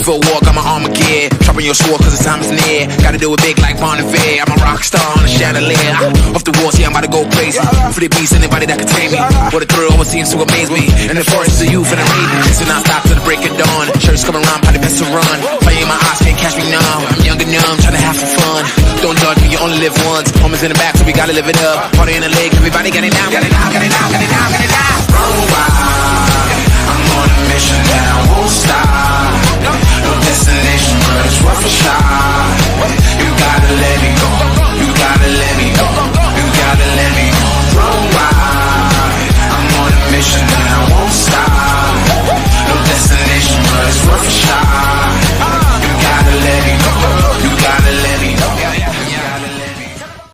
For a war, got my armor gear. Sharpen your sword cause the time is near. Gotta do it big like Bonnevier. I'm a rock star on a chandelier. Off the walls, yeah, I'm about to go crazy. For the beast, anybody that can tame me. What a thrill, always seems to amaze me. In the forest of youth and the raven. So now stop till the break of dawn. Shirts come around, probably best to run. Fire in my eyes, can't catch me now. I'm young and numb, trying to have some fun. Don't judge me, you only live once. Homies in the back, so we gotta live it up. Party in the leg, everybody get it down, get it down, get it down, get it down, get it down. Run wild.